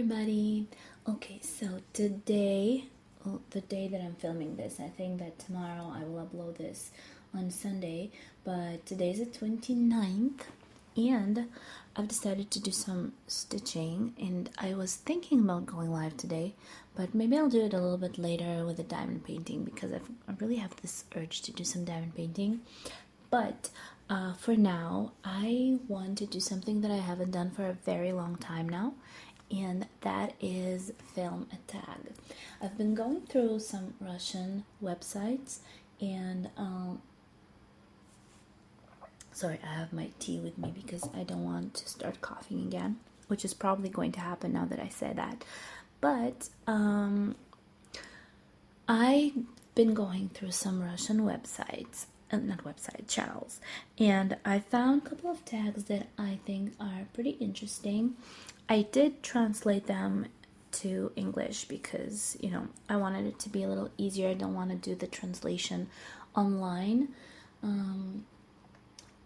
everybody. Okay, so today, the day that I'm filming this, I think that tomorrow I will upload this on Sunday, but today's the 29th, and I've decided to do some stitching, and I was thinking about going live today, but maybe I'll do it a little bit later with the diamond painting because I really have this urge to do some diamond painting. But for now, I want to do something that I haven't done for a very long time now, and that is film a tag. I've been going through some Russian websites, and sorry, I have my tea with me because I don't want to start coughing again, which is probably going to happen now that I say that. But I've been going through some Russian websites, not website channels, and I found a couple of tags that I think are pretty interesting. I did translate them to English because, you know, I wanted it to be a little easier. I don't want to do the translation online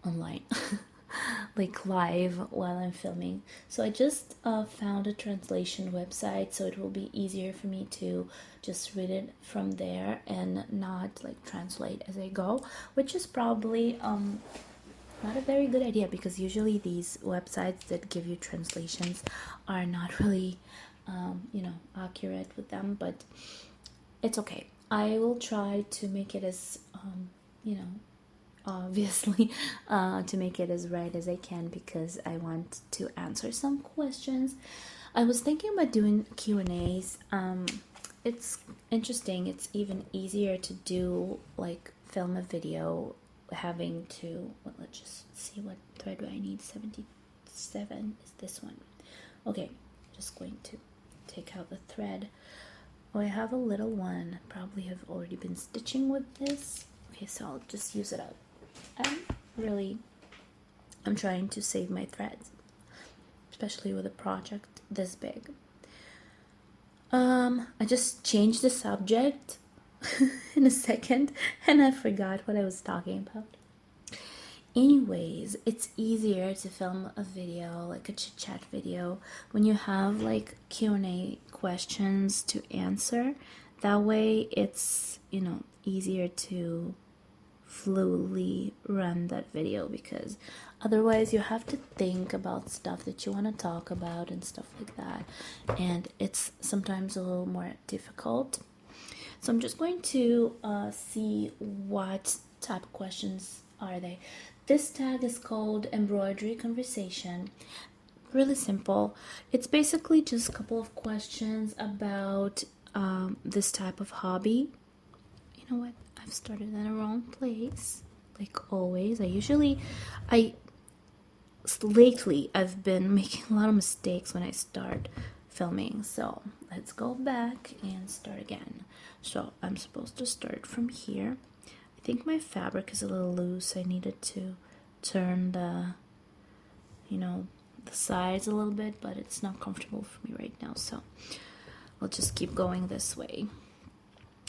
like live while I'm filming. So I just found a translation website, so it will be easier for me to just read it from there and not like translate as I go, which is probably not a very good idea because usually these websites that give you translations are not really you know, accurate with them, but it's okay. I will try to make it as you know, obviously to make it as right as I can because I want to answer some questions. I was thinking about doing Q&As. It's interesting. It's even easier to do, like, film a video having to, well, let's just see what thread do I need. 77 is this one. Okay, just going to take out the thread. Oh, I have a little one. Probably have already been stitching with this. Okay, so I'll just use it up. I'm trying to save my threads, especially with a project this big. I just changed the subject in a second and I forgot what I was talking about. Anyways, it's easier to film a video, like a chit chat video, when you have like Q&A questions to answer. That way it's, you know, easier to fluidly run that video, because otherwise you have to think about stuff that you want to talk about and stuff like that, and it's sometimes a little more difficult. So I'm just going to see what type of questions are they. This tag is called Embroidery Conversation. Really simple. It's basically just a couple of questions about this type of hobby. You know what? I've started in the wrong place, like always. Lately I've been making a lot of mistakes when I start filming, so let's go back and start again. So I'm supposed to start from here. I think my fabric is a little loose. I needed to turn the, you know, the sides a little bit, but it's not comfortable for me right now, so I'll just keep going this way.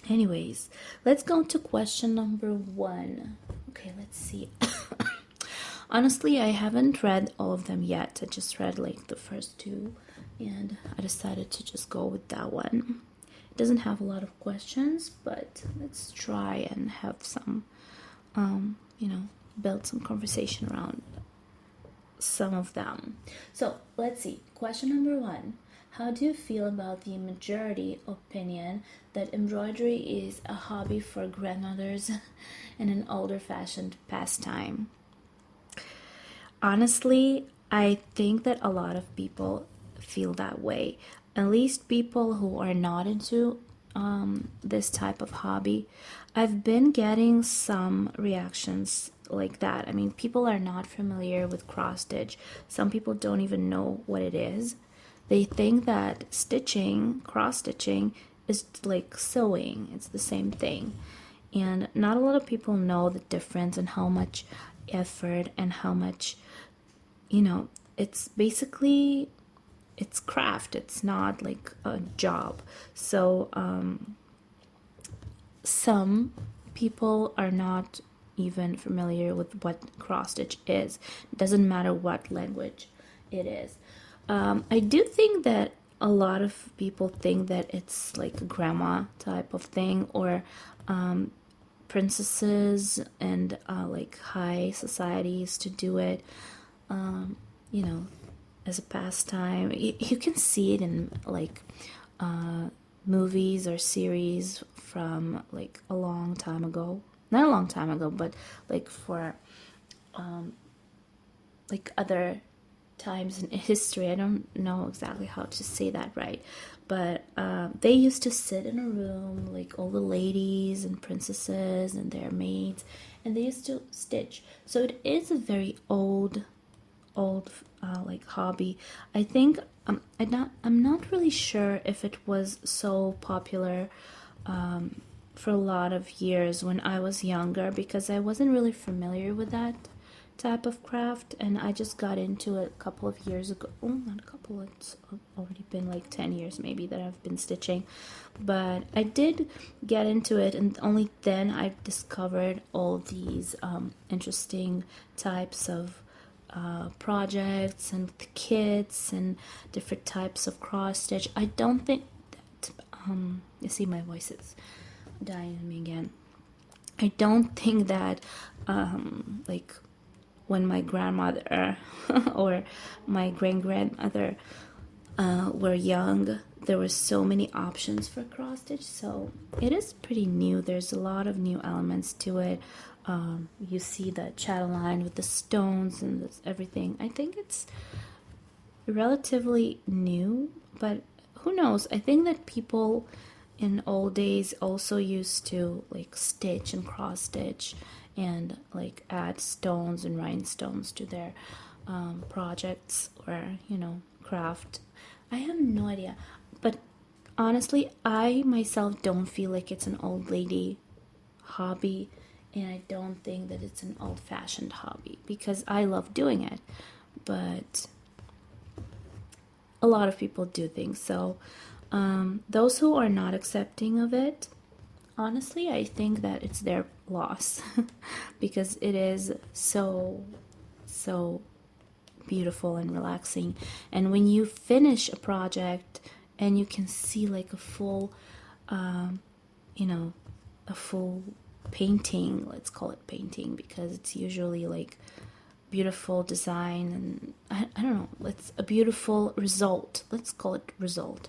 Anyways, let's go to question number 1. Okay, let's see. Honestly, I haven't read all of them yet. I just read like the first 2, and I decided to just go with that one. It doesn't have a lot of questions, but let's try and have some, you know, build some conversation around some of them. So let's see. Question number 1. How do you feel about the majority opinion that embroidery is a hobby for grandmothers and an older-fashioned pastime? Honestly, I think that a lot of people feel that way. At least people who are not into this type of hobby. I've been getting some reactions like that. I mean, people are not familiar with cross stitch. Some people don't even know what it is. They think that stitching, cross stitching, is like sewing. It's the same thing. And not a lot of people know the difference and how much effort and how much, you know, it's basically, it's craft. It's not like a job. So some people are not even familiar with what cross stitch is. It doesn't matter what language it is. I do think that a lot of people think that it's like a grandma type of thing, or princesses and like high societies to do it, you know, as a pastime. You can see it in like movies or series from like a long time ago. Not a long time ago, but like for like other times in history. I don't know exactly how to say that right, but they used to sit in a room, like all the ladies and princesses and their maids, and they used to stitch. So it is a very old like hobby. I think I'm not really sure if it was so popular for a lot of years when I was younger, because I wasn't really familiar with that type of craft, and I just got into it a couple of years ago. Oh, not a couple, it's already been like 10 years maybe that I've been stitching, but I did get into it, and only then I discovered all these interesting types of projects and kits and different types of cross stitch. I don't think that you see, my voice is dying on me again. I don't think that like when my grandmother or my grandmother were young, there were so many options for cross stitch. So it is pretty new. There's a lot of new elements to it. You see the chattel line with the stones and this, everything. I think it's relatively new, but who knows? I think that people in old days also used to like stitch and cross stitch and like add stones and rhinestones to their projects, or craft. I have no idea, but honestly, I myself don't feel like it's an old lady hobby, and I don't think that it's an old-fashioned hobby, because I love doing it, but a lot of people do think so. Those who are not accepting of it, honestly, I think that it's their loss because it is so beautiful and relaxing. And when you finish a project and you can see like a full a full painting, let's call it painting, because it's usually like beautiful design, and I don't know, it's a beautiful result, let's call it result.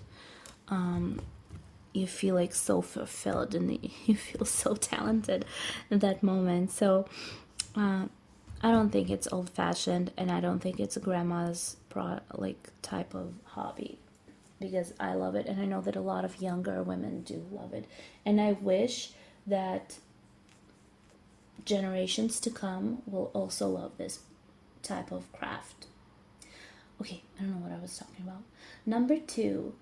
You feel like so fulfilled, and you feel so talented in that moment. So I don't think it's old-fashioned, and I don't think it's a grandma's like type of hobby, because I love it, and I know that a lot of younger women do love it, and I wish that generations to come will also love this type of craft. Okay, I don't know what I was talking about.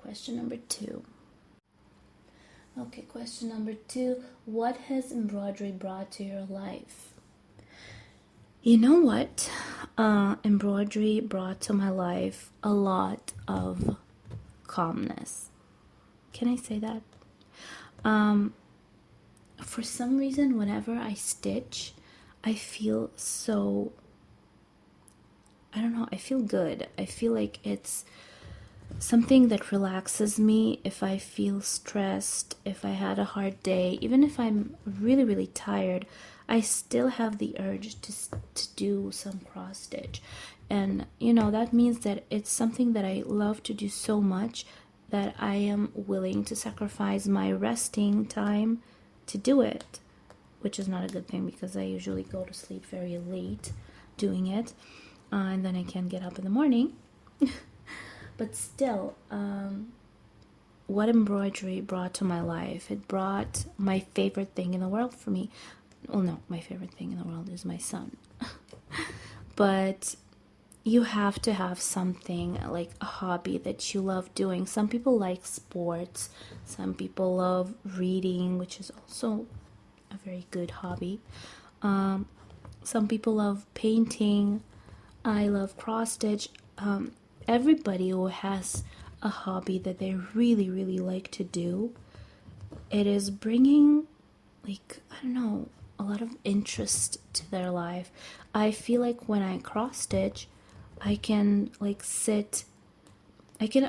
Question number two. Okay, question number two. What has embroidery brought to your life? You know what? Embroidery brought to my life a lot of calmness. Can I say that? For some reason, whenever I stitch, I feel so, I don't know, I feel good. I feel like it's something that relaxes me. If I feel stressed, if I had a hard day, even if I'm really, really tired, I still have the urge to do some cross stitch. And that means that it's something that I love to do so much that I am willing to sacrifice my resting time to do it, which is not a good thing, because I usually go to sleep very late doing it, and then I can't get up in the morning. But still, what embroidery brought to my life, it brought my favorite thing in the world for me. Well, no, my favorite thing in the world is my son. But you have to have something like a hobby that you love doing. Some people like sports, some people love reading, which is also a very good hobby. Some people love painting. I love cross stitch. Everybody who has a hobby that they really, really like to do, it is bringing, like, I don't know, a lot of interest to their life. I feel like when I cross stitch, I can like sit I can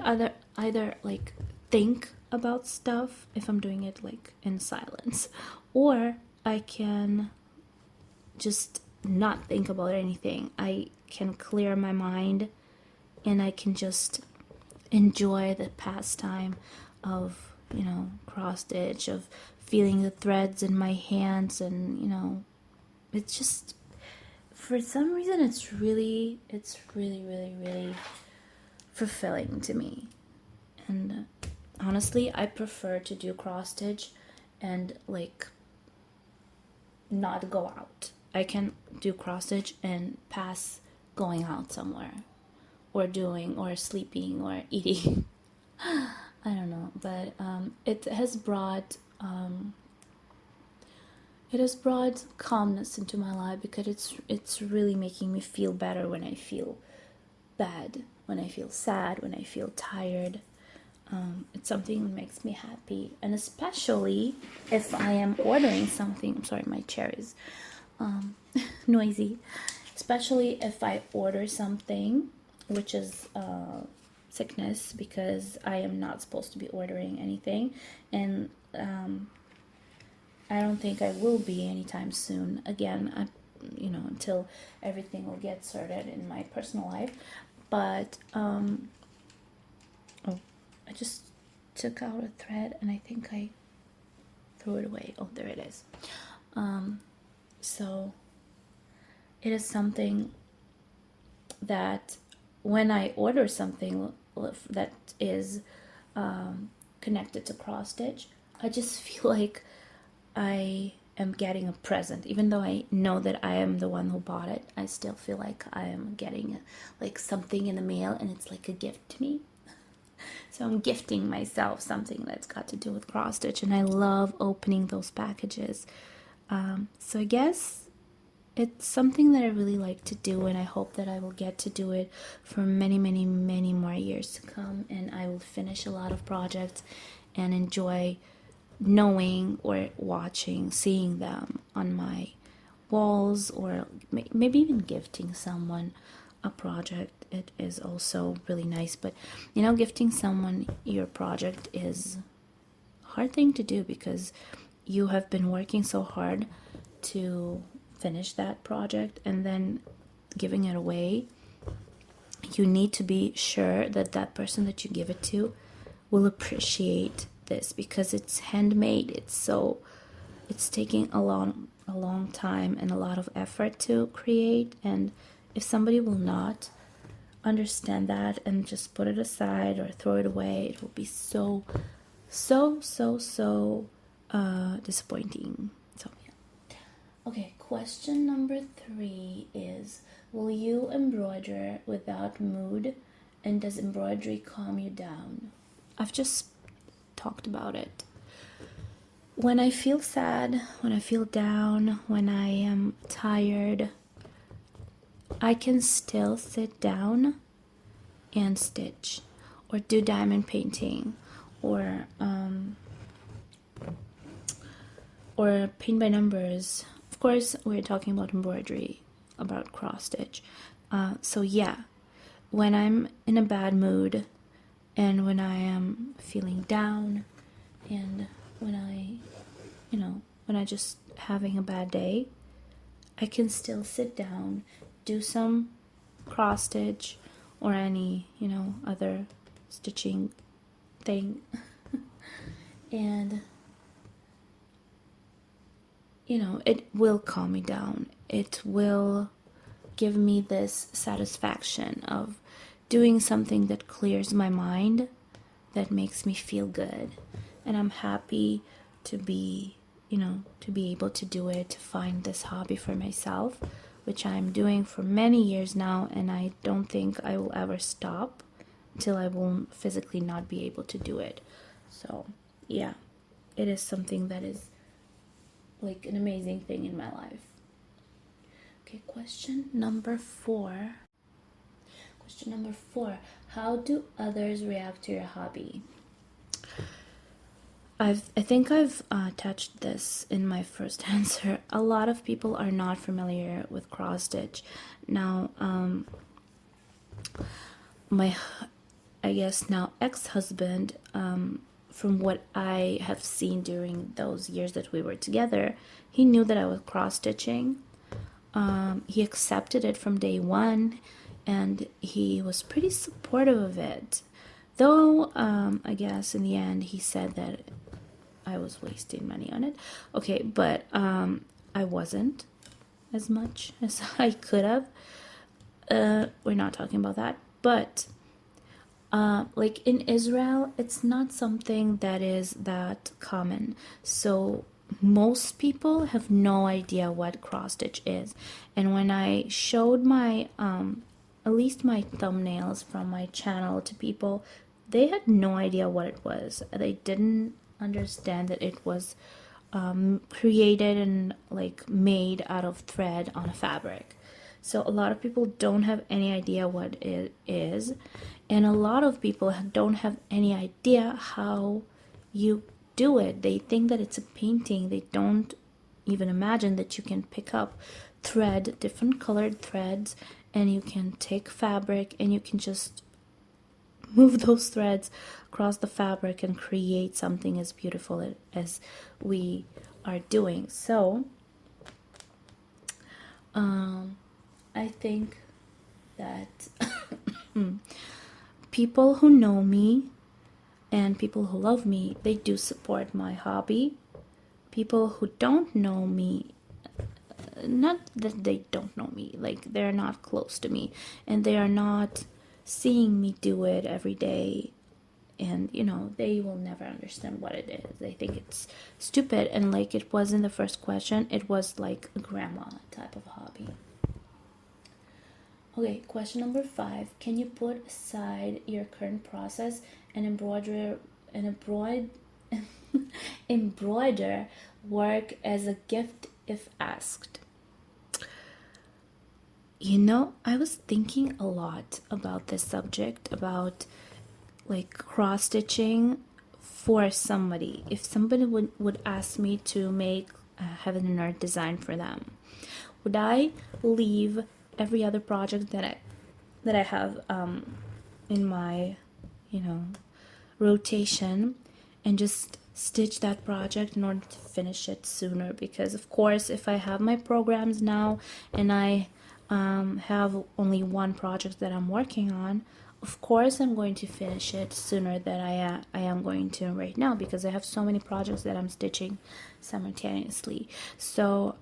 either like think about stuff if I'm doing it like in silence, or I can just not think about anything. I can clear my mind and I can just enjoy the pastime of, you know, cross stitch, of feeling the threads in my hands, and, you know, it's just, for some reason, it's really, really fulfilling to me. And honestly, I prefer to do cross stitch and like not go out. I can do cross stitch and pass going out somewhere, or doing, or sleeping, or eating. I don't know, but it has brought calmness into my life, because it's really making me feel better when I feel bad, when I feel sad, when I feel tired. It's something that makes me happy, and especially if I am ordering something. I'm sorry, my chair is noisy. Especially if I order something, which is sickness, because I am not supposed to be ordering anything, and I don't think I will be anytime soon again. You know, until everything will get sorted in my personal life. But oh, I just took out a thread and I think I threw it away. Oh, there it is. So it is something that when I order something that is connected to cross stitch, I just feel like I am getting a present. Even though I know that I am the one who bought it, I still feel like I am getting like something in the mail, and it's like a gift to me. So I'm gifting myself something that's got to do with cross stitch, and I love opening those packages. So I guess it's something that I really like to do, and I hope that I will get to do it for many, many, many more years to come, and I will finish a lot of projects and enjoy knowing or watching, seeing them on my walls, or maybe even gifting someone a project. It is also really nice. But you know, gifting someone your project is a hard thing to do, because you have been working so hard to finish that project, and then giving it away, you need to be sure that that person that you give it to will appreciate this, because it's handmade. It's taking a long time and a lot of effort to create, and if somebody will not understand that and just put it aside or throw it away, it will be so disappointing. So yeah. Okay, question number 3 is, will you embroider without mood, and does embroidery calm you down? I've just talked about it. When I feel sad, when I feel down, when I am tired, I can still sit down and stitch, or do diamond painting, or paint by numbers. Of course, we're talking about embroidery, about cross stitch. So yeah, when I'm in a bad mood, and when I am feeling down, and when I just having a bad day, I can still sit down, do some cross stitch, or any, other stitching thing. And it will calm me down. It will give me this satisfaction of doing something that clears my mind, that makes me feel good. And I'm happy to be able to do it, to find this hobby for myself, which I'm doing for many years now, and I don't think I will ever stop until I won't physically not be able to do it. So yeah, it is something that is like an amazing thing in my life. Okay, question number 4. How do others react to your hobby? I think I've touched this in my first answer. A lot of people are not familiar with cross stitch. Now, I guess now ex-husband, from what I have seen during those years that we were together, he knew that I was cross-stitching. He accepted it from day one, and he was pretty supportive of it. Though, I guess in the end, he said that I was wasting money on it. Okay, but I wasn't as much as I could have. We're not talking about that. But like in Israel, it's not something that is that common. So most people have no idea what cross stitch is. And when I showed my at least my thumbnails from my channel to people, they had no idea what it was. They didn't understand that it was created and like made out of thread on a fabric. So a lot of people don't have any idea what it is, and a lot of people don't have any idea how you do it. They think that it's a painting. They don't even imagine that you can pick up thread, different colored threads, and you can take fabric and you can just move those threads across the fabric and create something as beautiful as we are doing. So I think that people who know me and people who love me, they do support my hobby. People who don't know me, not that they don't know me, like they're not close to me and they are not seeing me do it every day, and you know, they will never understand what it is. They think it's stupid, and like it was in the first question, it was like a grandma type of hobby. Okay, question number 5. Can you put aside your current process and embroider work as a gift if asked? You know, I was thinking a lot about this subject, about like cross stitching for somebody. If somebody would ask me to make a heaven and earth design for them, would I leave every other project that I have in my, you know, rotation and just stitch that project in order to finish it sooner? Because of course, if I have my programs now and I have only one project that I'm working on, of course I'm going to finish it sooner than I am going to right now, because I have so many projects that I'm stitching simultaneously. So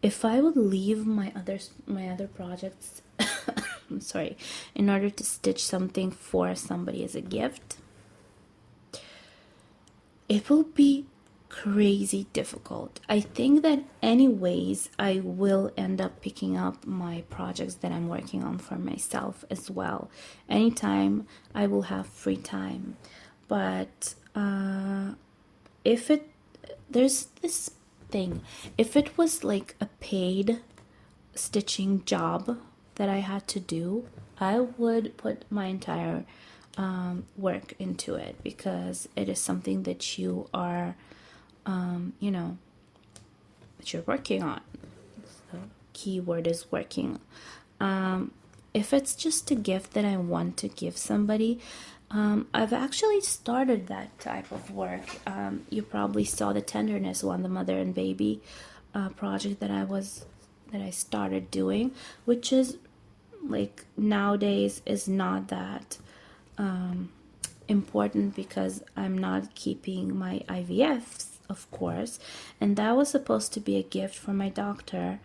if I would leave my other projects I'm sorry, in order to stitch something for somebody as a gift, it will be crazy difficult. I think that anyways I will end up picking up my projects that I'm working on for myself as well anytime I will have free time. But there's this thing, if it was like a paid stitching job that I had to do, I would put my entire work into it, because it is something that you are you know, that you're working on. The key word is working. If it's just a gift that I want to give somebody, I've actually started that type of work. You probably saw the tenderness one, the mother and baby project that I started doing, which is like nowadays is not that important, because I'm not keeping my IVFs, of course, and that was supposed to be a gift for my doctor.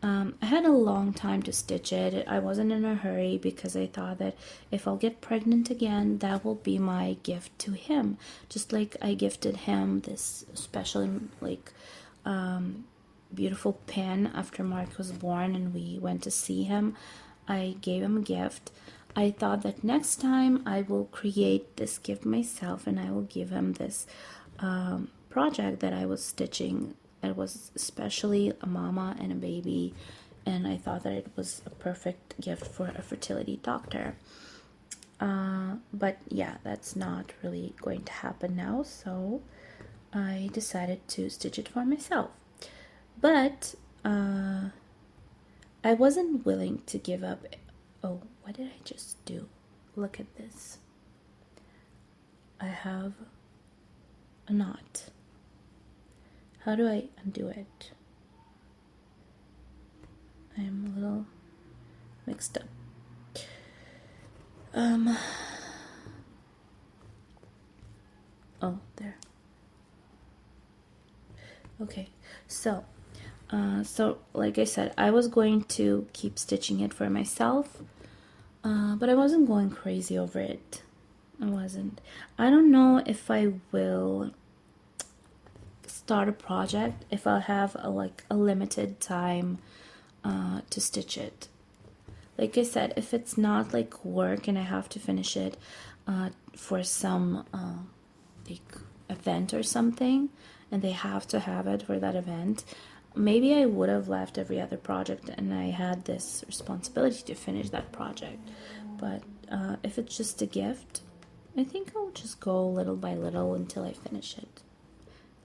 I had a long time to stitch it. I wasn't in a hurry, because I thought that if I'll get pregnant again, that will be my gift to him. Just like I gifted him this special, like, beautiful pin after Mark was born and we went to see him. I gave him a gift. I thought that next time I will create this gift myself and I will give him this project that I was stitching. It was especially a mama and a baby, and I thought that it was a perfect gift for a fertility doctor. But yeah, that's not really going to happen now, so I decided to stitch it for myself. But I wasn't willing to give up. Oh, what did I just do? Look at this. I have a knot. How do I undo it? I am a little mixed up. Oh, there. Okay, so like I said, I was going to keep stitching it for myself, but I wasn't going crazy over it. I wasn't. I don't know if I will start a project if I'll have a limited time to stitch it. Like I said, if it's not like work and I have to finish it for some like event or something, and they have to have it for that event, maybe I would have left every other project and I had this responsibility to finish that project. But if it's just a gift, I think I'll just go little by little until I finish it.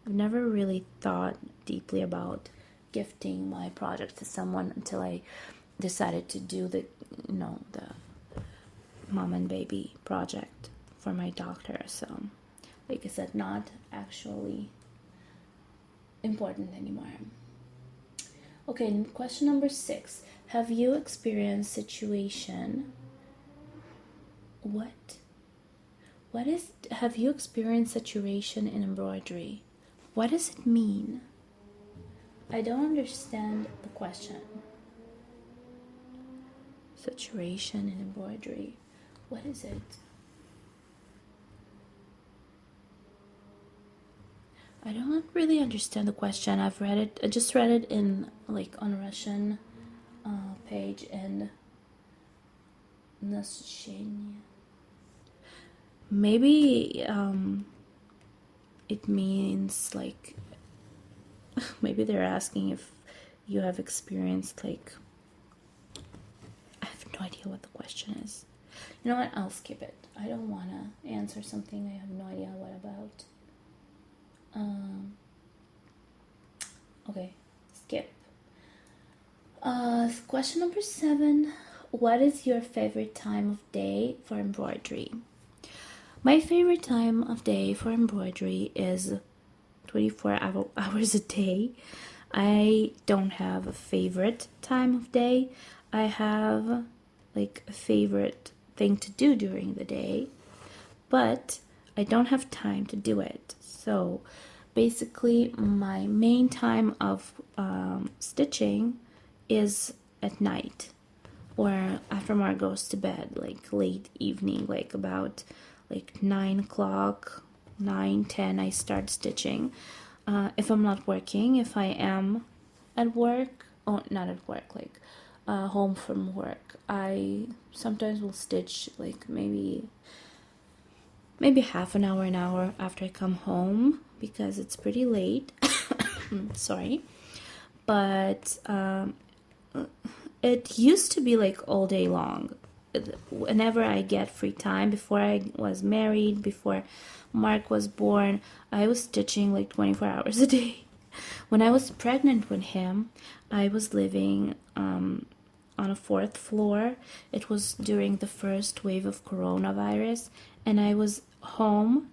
I've never really thought deeply about gifting my project to someone until I decided to do the mom and baby project for my doctor. So like I said, not actually important anymore. Okay, question number 6. Have you experienced have you experienced saturation in embroidery? What does it mean? I don't understand the question. Saturation in embroidery. What is it? I don't really understand the question. I just read it in like on Russian page and maybe it means like maybe they're asking if you have experienced like, I have no idea what the question is. You know what? I'll skip it. I don't want to answer something I have no idea what about. Okay, skip. Question number 7. What is your favorite time of day for embroidery? My favorite time of day for embroidery is 24 hours a day. I don't have a favorite time of day. I have like a favorite thing to do during the day, but I don't have time to do it. So basically my main time of stitching is at night or after Mark goes to bed, like late evening, like about like 9 o'clock, 9:10 I start stitching. If I'm not working, if I am at work, or not at work, like home from work, I sometimes will stitch like maybe half an hour after I come home because it's pretty late. Sorry, but it used to be like all day long. Whenever I get free time, before I was married, before Mark was born, I was stitching like 24 hours a day. When I was pregnant with him, I was living on a 4th floor. It was during the first wave of coronavirus, and I was home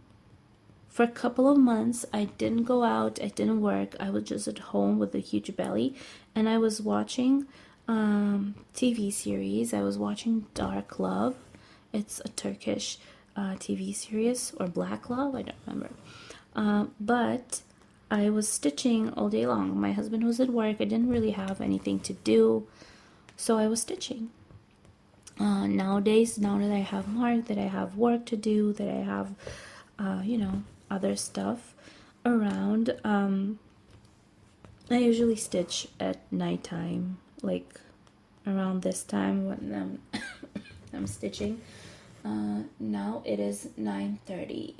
for a couple of months. I didn't go out, I didn't work, I was just at home with a huge belly, and I was watching TV series. I was watching Dark Love. It's a Turkish TV series, or Black Love, I don't remember. But I was stitching all day long. My husband was at work. I didn't really have anything to do, so I was stitching. Nowadays, now that I have Mark, that I have work to do, that I have, other stuff around, I usually stitch at nighttime, like around this time when I'm stitching. Now it is 9:30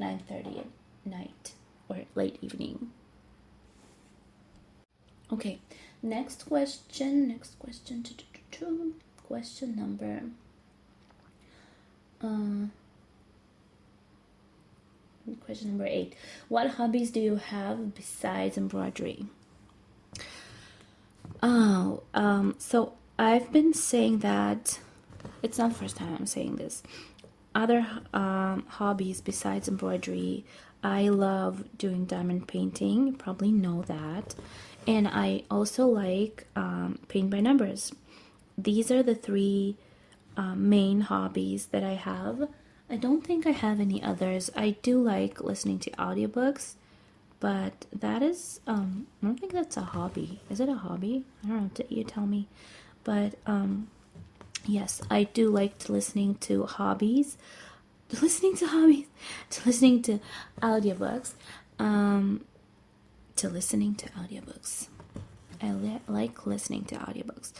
at night or late evening. Okay, next question. Question number question number 8. What hobbies do you have besides embroidery? So I've been saying that it's not the first time I'm saying this. Other hobbies besides embroidery, I love doing diamond painting. You probably know that. And I also like paint by numbers. These are the three main hobbies that I have. I don't think I have any others. I do like listening to audiobooks, but that is, I don't think that's a hobby. Is it a hobby? I don't know, you tell me. But yes, I do like listening to hobbies, to listening to hobbies, to listening to audiobooks, to listening to audiobooks. I like listening to audiobooks.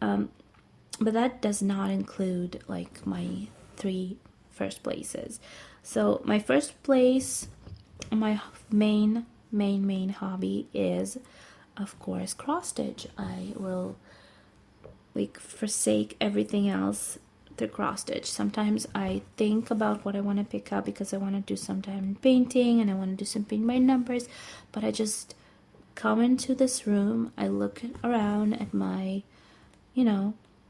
But that does not include like my three first places. So my first place, my main hobby is, of course, cross stitch. I will like forsake everything else to cross stitch. Sometimes I think about what I want to pick up because I want to do some diamond painting and I want to do some paint by numbers, but I just come into this room, I look around at my,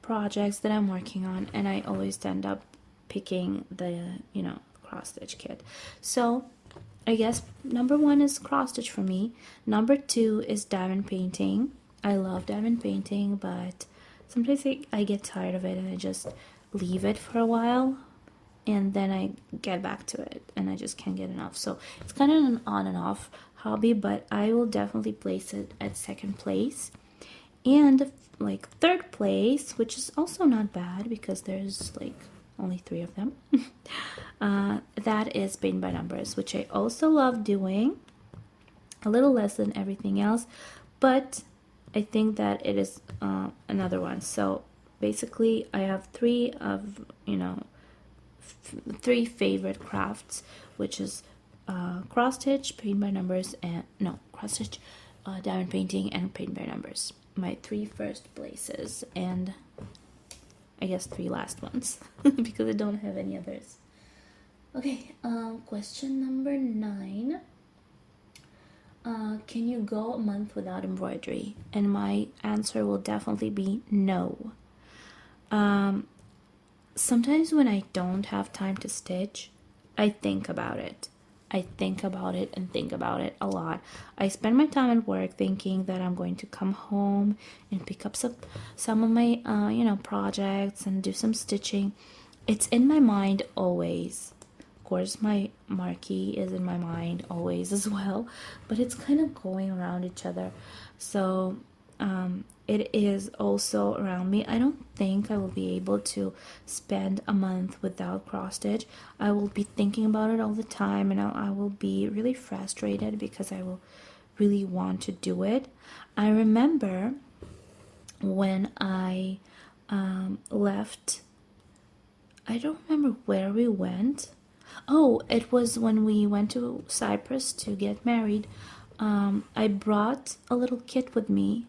projects that I'm working on, and I always end up picking the, cross stitch kit. So I guess number one is cross stitch for me. Number two is diamond painting. I love diamond painting, but sometimes I get tired of it and I just leave it for a while and then I get back to it and I just can't get enough. So it's kind of an on and off hobby, but I will definitely place it at second place. And like third place, which is also not bad because there's like only 3 of them, that is paint by numbers, which I also love doing, a little less than everything else, but I think that it is another one. So basically I have 3 of 3 favorite crafts, which is cross stitch, paint by numbers, and cross stitch, diamond painting, and paint by numbers. My 3 first places, and I guess 3 last ones because I don't have any others. Okay, question number 9. Can you go a month without embroidery? And my answer will definitely be no. Sometimes when I don't have time to stitch, I think about it. I think about it and think about it a lot. I spend my time at work thinking that I'm going to come home and pick up some of my projects and do some stitching. It's in my mind always. Of course, my marquee is in my mind always as well, but it's kind of going around each other. So it is also around me. I don't think I will be able to spend a month without cross stitch. I will be thinking about it all the time, and I will be really frustrated because I will really want to do it. I remember when I left, I don't remember where we went. Oh, it was when we went to Cyprus to get married. I brought a little kit with me.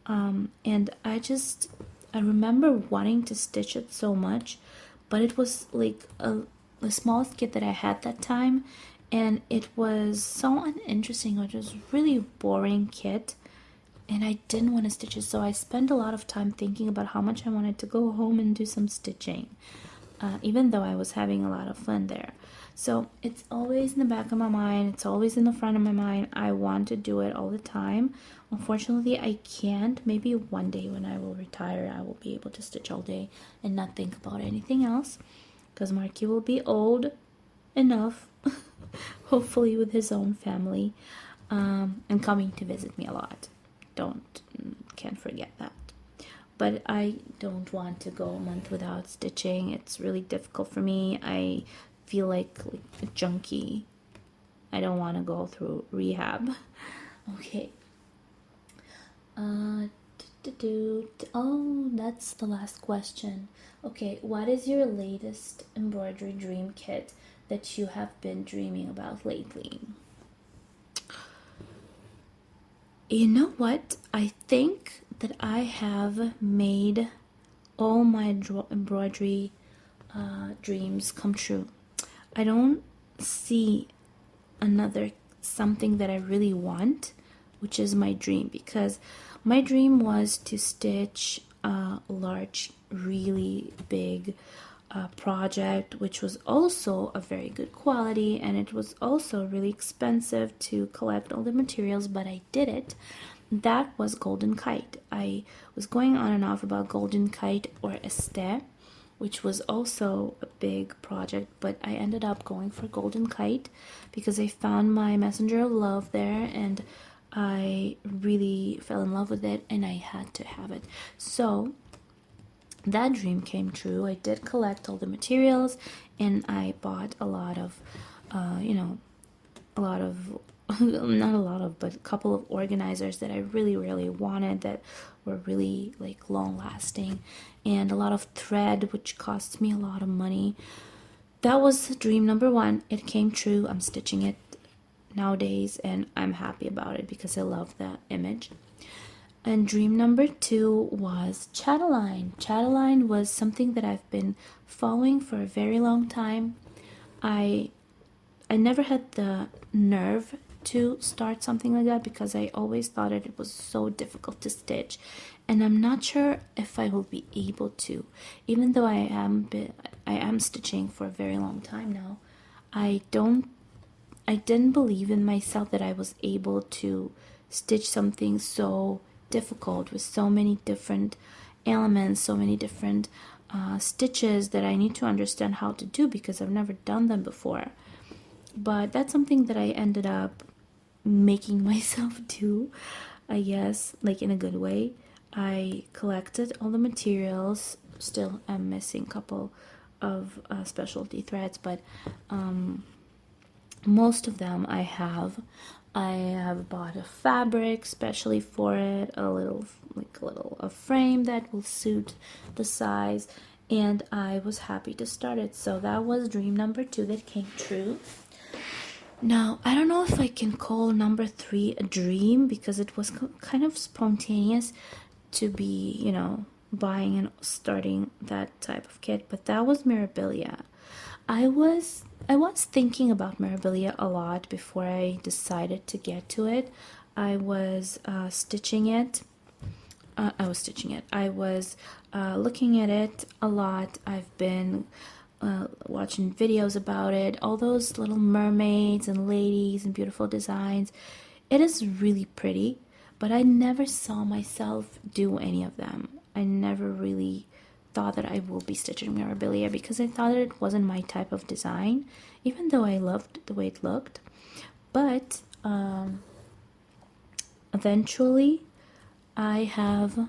And I remember wanting to stitch it so much, but it was like the smallest kit that I had that time, and it was so uninteresting. It was really boring kit, and I didn't want to stitch it, so I spent a lot of time thinking about how much I wanted to go home and do some stitching, even though I was having a lot of fun there. So it's always in the back of my mind, it's always in the front of my mind. I want to do it all the time. Unfortunately, I can't. Maybe one day when I will retire, I will be able to stitch all day and not think about anything else, because Marky will be old enough, hopefully with his own family, and coming to visit me a lot. Can't forget that. But I don't want to go a month without stitching. It's really difficult for me. I feel like a junkie. I don't want to go through rehab. Okay. Oh, that's the last question. Okay, what is your latest embroidery dream kit that you have been dreaming about lately? You know what? I think that I have made all my embroidery dreams come true. I don't see another something that I really want, which is my dream, because my dream was to stitch a large really big project, which was also a very good quality, and it was also really expensive to collect all the materials, but I did it. That was Golden Kite. I was going on and off about Golden Kite or Este, which was also a big project, but I ended up going for Golden Kite because I found my messenger of love there, and I really fell in love with it, and I had to have it. So that dream came true. I did collect all the materials, and I bought a lot of, a lot of, not a lot of, but a couple of organizers that I really wanted, that were really like long lasting, and a lot of thread, which cost me a lot of money. That was dream number one. It came true. I'm stitching it nowadays, and I'm happy about it because I love the image. And dream number two was chatelaine. Chatelaine was something that I've been following for a very long time. I never had the nerve to start something like that because I always thought it was so difficult to stitch, and I'm not sure if I will be able to, even though I am stitching for a very long time now. I didn't believe in myself that I was able to stitch something so difficult with so many different elements, so many different stitches that I need to understand how to do because I've never done them before. But that's something that I ended up making myself do, I guess, like in a good way. I collected all the materials. Still I'm missing a couple of specialty threads, but most of them I have. I have bought a fabric specially for it, a frame that will suit the size, and I was happy to start it. So that was dream number two that came true. Now, I don't know if I can call number three a dream because it was kind of spontaneous to be, buying and starting that type of kit, but that was Mirabilia. I was thinking about Mirabilia a lot before I decided to get to it. I was stitching it. I was looking at it a lot. I've been watching videos about it, all those little mermaids and ladies and beautiful designs. It is really pretty, but I never saw myself do any of them. I never really thought that I will be stitching Mirabilia because I thought that it wasn't my type of design, even though I loved the way it looked. But eventually I have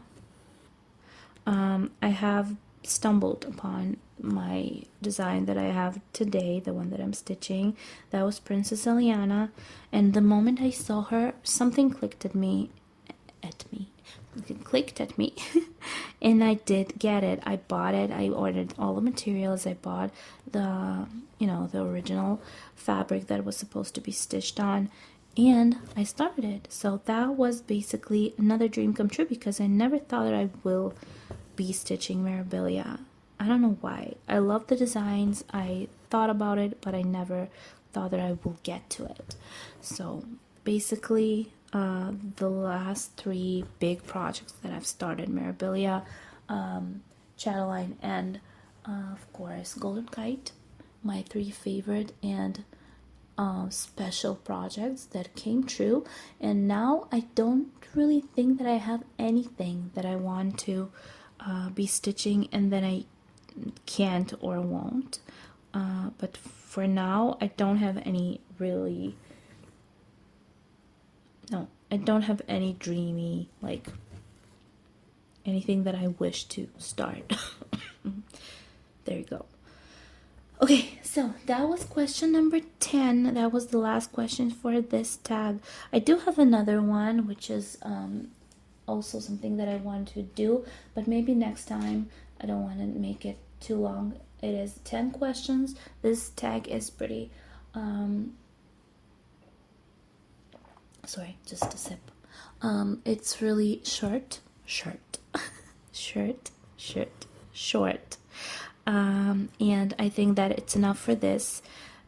stumbled upon my design that I have today, the one that I'm stitching. That was Princess Eliana, and the moment I saw her, something clicked at me, and I did get it. I bought it. I ordered all the materials. I bought the original fabric that was supposed to be stitched on, and I started it. So that was basically another dream come true because I never thought that I will be stitching Mirabilia. I don't know why. I love the designs. I thought about it, but I never thought that I will get to it. So basically, the last three big projects that I've started, Mirabilia, Chatelaine, and of course Golden Kite, my three favorite and special projects that came true. And now I don't really think that I have anything that I want to be stitching and then I can't or won't. But for now, I don't have any I don't have any dreamy, like anything that I wish to start. There you go. Okay, so that was question number 10. That was the last question for this tag. I do have another one, which is also something that I want to do, but maybe next time. I don't want to make it too long. It is 10 questions. This tag is pretty sorry, just a sip. It's really short. And I think that it's enough for this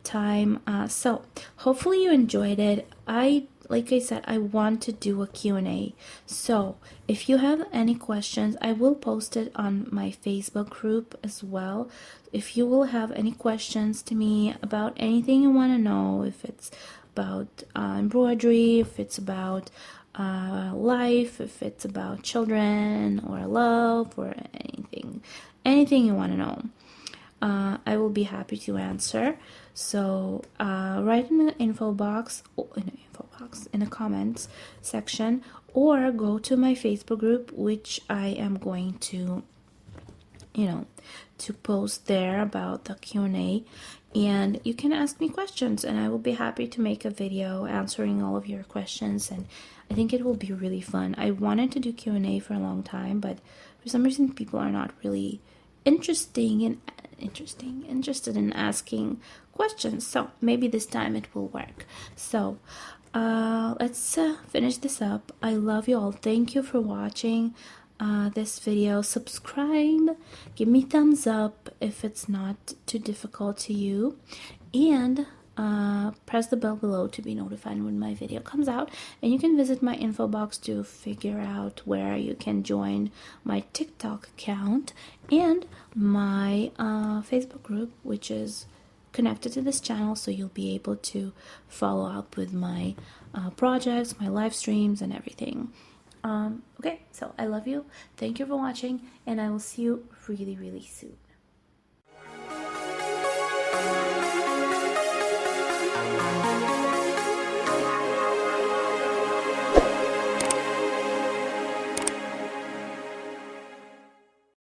time. So hopefully you enjoyed it. I like I said, I want to do a Q&A. So if you have any questions, I will post it on my Facebook group as well. If you will have any questions to me about anything you want to know, if it's about embroidery, if it's about life, if it's about children or love or anything you want to know, I will be happy to answer. So write in the info box, in the comments section, or go to my Facebook group, which I am going to, to post there about the Q&A, and you can ask me questions, and I will be happy to make a video answering all of your questions. And I think it will be really fun. I wanted to do Q&A for a long time, but for some reason people are not really interested in asking questions, so maybe this time it will work. So let's finish this up. I love you all. Thank you for watching this video. Subscribe, give me thumbs up if it's not too difficult to you, and press the bell below to be notified when my video comes out. And you can visit my info box to figure out where you can join my TikTok account and my Facebook group, which is connected to this channel, so you'll be able to follow up with my projects, my live streams, and everything. Okay, so I love you. Thank you for watching, and I will see you really, really soon.